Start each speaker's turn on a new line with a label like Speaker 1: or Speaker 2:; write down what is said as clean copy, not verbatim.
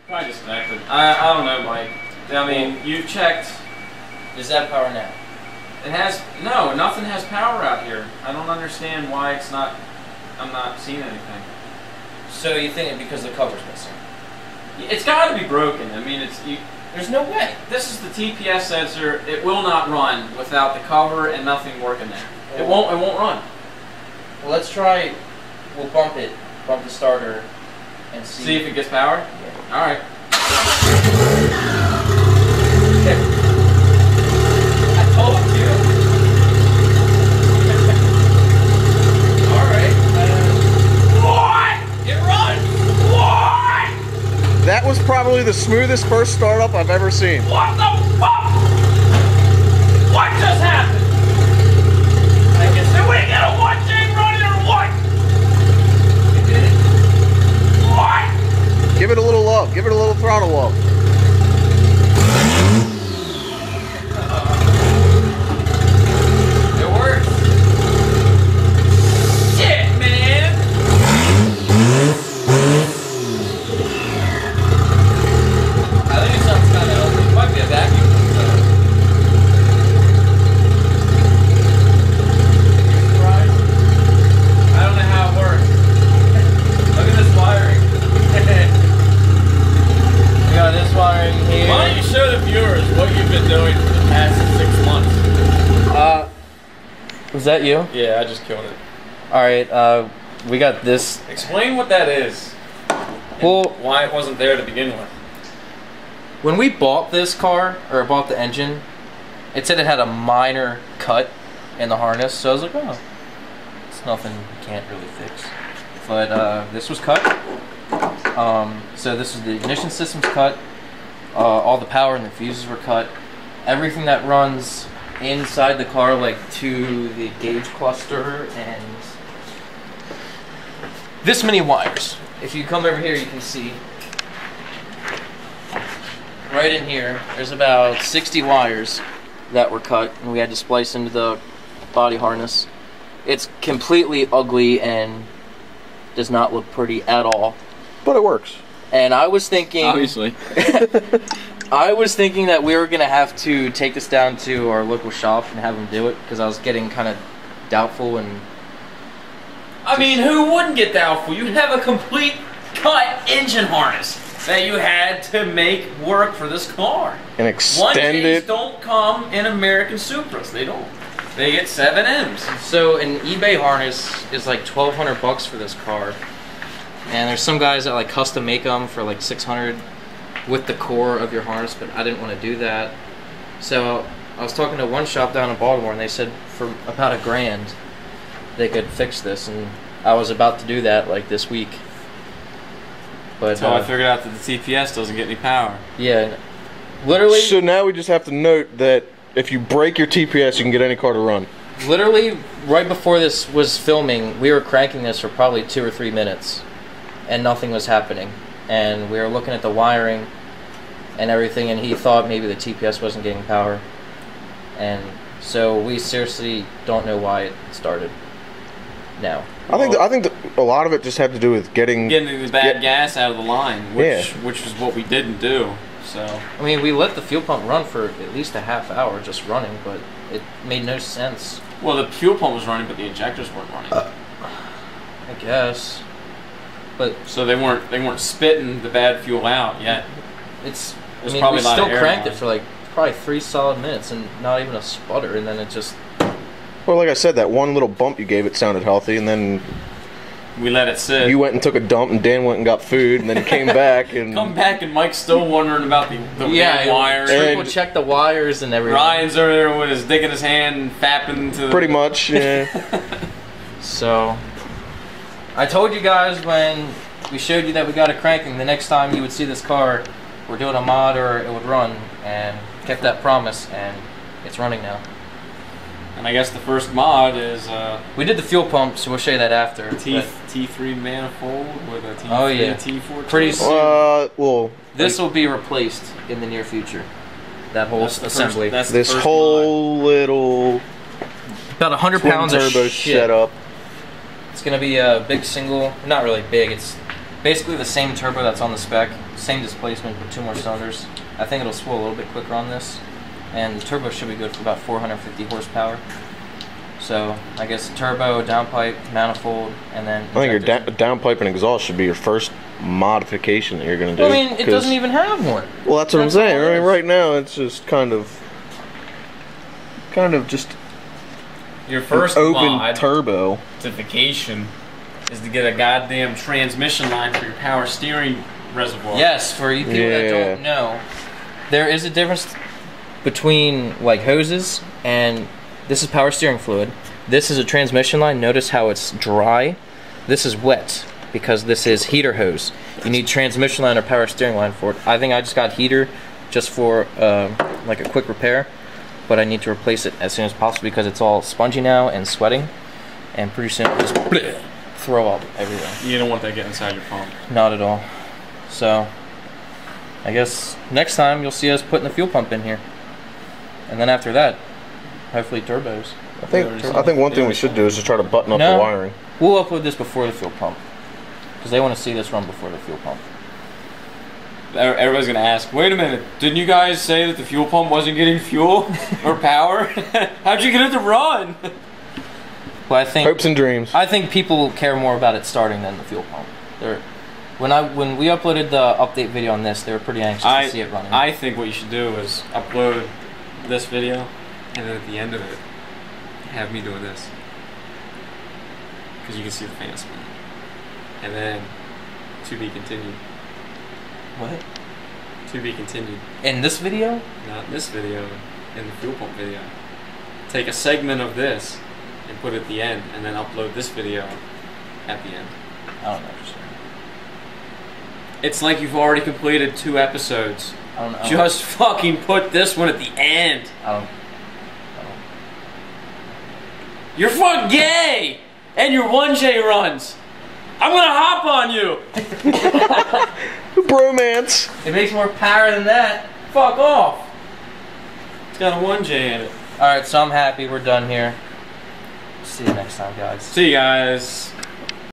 Speaker 1: Probably disconnected. I don't know, Mike. I mean, you checked.
Speaker 2: Does that power now?
Speaker 1: It has no. Nothing has power out here. I don't understand why it's not. I'm not seeing anything.
Speaker 2: So you think it because the cover's missing?
Speaker 1: It's got to be broken. I mean,
Speaker 2: there's no way.
Speaker 1: This is the TPS sensor. It will not run without the cover and nothing working there. It won't run.
Speaker 2: Well, let's try. We'll bump the starter, and see
Speaker 1: if it gets power.
Speaker 2: Yeah.
Speaker 1: All right.
Speaker 2: Okay. I told you. All right. What? It runs. What?
Speaker 3: That was probably the smoothest first startup I've ever seen.
Speaker 1: What the fuck? What just happened?
Speaker 2: I guess
Speaker 1: did we get a 1J running or what?
Speaker 2: You did it.
Speaker 1: What?
Speaker 3: Give it a little love. Give it a little throttle love.
Speaker 1: It works. Shit, man.
Speaker 2: I think it sounds kind of open. It might be a vacuum.
Speaker 1: I don't know how it works. Look at this wiring.
Speaker 2: We got this wiring here.
Speaker 1: Why don't you show the viewers what you've been doing for the past 6 months?
Speaker 2: Was that you?
Speaker 1: Yeah, I just killed it.
Speaker 2: Alright, we got this.
Speaker 1: Explain what that is.
Speaker 2: Well,
Speaker 1: why it wasn't there to begin with.
Speaker 2: when we bought this car, or bought the engine, it said it had a minor cut in the harness, so I was like, oh, it's nothing you can't really fix. But this was cut. So this is the ignition system's cut. All the power and the fuses were cut. Everything that runs inside the car, like to the gauge cluster, and this many wires. If you come over here, you can see right in here, there's about 60 wires that were cut, and we had to splice into the body harness. It's completely ugly and does not look pretty at all.
Speaker 3: But it works.
Speaker 2: And I was thinking...
Speaker 1: Obviously.
Speaker 2: I was thinking that we were going to have to take this down to our local shop and have them do it, because I was getting kind of doubtful and...
Speaker 1: I mean, who wouldn't get doubtful? You have a complete cut engine harness that you had to make work for this car.
Speaker 3: And extended.
Speaker 1: 1Js don't come in American Supras. They don't. They get 7Ms.
Speaker 2: So an eBay harness is like $1,200 for this car. And there's some guys that like custom make them for like $600 with the core of your harness, but I didn't want to do that. So I was talking to one shop down in Baltimore, and they said for about $1,000 they could fix this, and I was about to do that like this week. But
Speaker 1: So I figured out that the TPS doesn't get any power.
Speaker 2: yeah, literally.
Speaker 3: So now we just have to note that if you break your TPS, you can get any car to run.
Speaker 2: Literally, right before this was filming, we were cranking this for probably 2 or 3 minutes, and nothing was happening. And we were looking at the wiring and everything, and he thought maybe the TPS wasn't getting power. And so we seriously don't know why it started now.
Speaker 3: I think that a lot of it just had to do with getting
Speaker 1: the bad gas out of the line, which is what we didn't do. So
Speaker 2: I mean, we let the fuel pump run for at least a half hour just running, but it made no sense.
Speaker 1: well, the fuel pump was running, but the injectors weren't running.
Speaker 2: I guess. But
Speaker 1: So they weren't spitting the bad fuel out yet.
Speaker 2: it's.
Speaker 1: There's
Speaker 2: I mean,
Speaker 1: probably
Speaker 2: we
Speaker 1: a lot
Speaker 2: still
Speaker 1: of air
Speaker 2: cranked
Speaker 1: on
Speaker 2: it
Speaker 1: it.
Speaker 2: for like probably 3 solid minutes and not even a sputter, and then it just.
Speaker 3: Well, like I said, that one little bump you gave it sounded healthy, and then
Speaker 1: We let it sit.
Speaker 3: you went and took a dump, and Dan went and got food, and then he came back, and
Speaker 1: Come back, and Mike's still wondering about the damn wires.
Speaker 2: Triple check the wires and everything.
Speaker 1: Ryan's over there with his dick in his hand, fapping to the...
Speaker 3: pretty much, yeah.
Speaker 2: So, I told you guys when we showed you that we got it cranking, the next time you would see this car, we're doing a mod or it would run, and kept that promise, and it's running now.
Speaker 1: And I guess the first mod is
Speaker 2: We did the fuel pump, so we'll show you that after.
Speaker 1: T3 manifold with a T3
Speaker 2: Oh, yeah.
Speaker 1: T4.
Speaker 2: Pretty soon.
Speaker 3: Well,
Speaker 2: This will be replaced in the near future. That whole assembly.
Speaker 3: this whole little
Speaker 2: About 100
Speaker 3: twin
Speaker 2: pounds of
Speaker 3: turbo
Speaker 2: shit.
Speaker 3: setup.
Speaker 2: It's gonna be a big single, not really big, it's basically the same turbo that's on the spec, same displacement with 2 more cylinders. I think it'll spool a little bit quicker on this, and the turbo should be good for about 450 horsepower. So I guess turbo, downpipe, manifold, and then.
Speaker 3: I think your downpipe and exhaust should be your first modification that you're going to do.
Speaker 2: Well, I mean, it doesn't even have one.
Speaker 3: Well, that's what I'm saying. Right now, it's just kind of just
Speaker 1: your first
Speaker 3: open turbo
Speaker 1: modification is to get a goddamn transmission line for your power steering reservoir.
Speaker 2: Yes, for you people that don't know, there is a difference between like hoses, and this is power steering fluid. This is a transmission line. Notice how it's dry. This is wet because this is heater hose. You need transmission line or power steering line for it. I think I just got heater just for like a quick repair, but I need to replace it as soon as possible because it's all spongy now and sweating, and pretty soon it'll just throw up everything.
Speaker 1: You don't want that getting inside your pump.
Speaker 2: Not at all. So I guess next time you'll see us putting the fuel pump in here, and then after that, hopefully turbos.
Speaker 3: I think one thing we should do is just try to button up the wiring.
Speaker 2: We'll upload this before the fuel pump because they want to see this run before the fuel pump.
Speaker 1: Everybody's gonna ask, wait a minute, didn't you guys say that the fuel pump wasn't getting fuel or power? How'd you get it to run?
Speaker 2: Well, I think
Speaker 3: hopes and dreams.
Speaker 2: I think people care more about it starting than the fuel pump. When we uploaded the update video on this, they were pretty anxious to see it running.
Speaker 1: I think what you should do is upload this video, and then at the end of it, have me doing this, because you can see the fan spin, and then to be continued.
Speaker 2: What?
Speaker 1: To be continued.
Speaker 2: In this video?
Speaker 1: Not in this video, in the fuel pump video. Take a segment of this and put it at the end, and then upload this video at the end.
Speaker 2: I don't know what you're saying.
Speaker 1: It's like you've already completed 2 episodes.
Speaker 2: I don't know.
Speaker 1: Just fucking put this one at the end.
Speaker 2: I don't.
Speaker 1: You're fucking gay! And your 1J runs. I'm gonna hop on you!
Speaker 3: Bromance.
Speaker 2: It makes more power than that. Fuck off.
Speaker 1: It's got a 1J in it.
Speaker 2: Alright, so I'm happy we're done here. See you next time, guys.
Speaker 1: See you guys.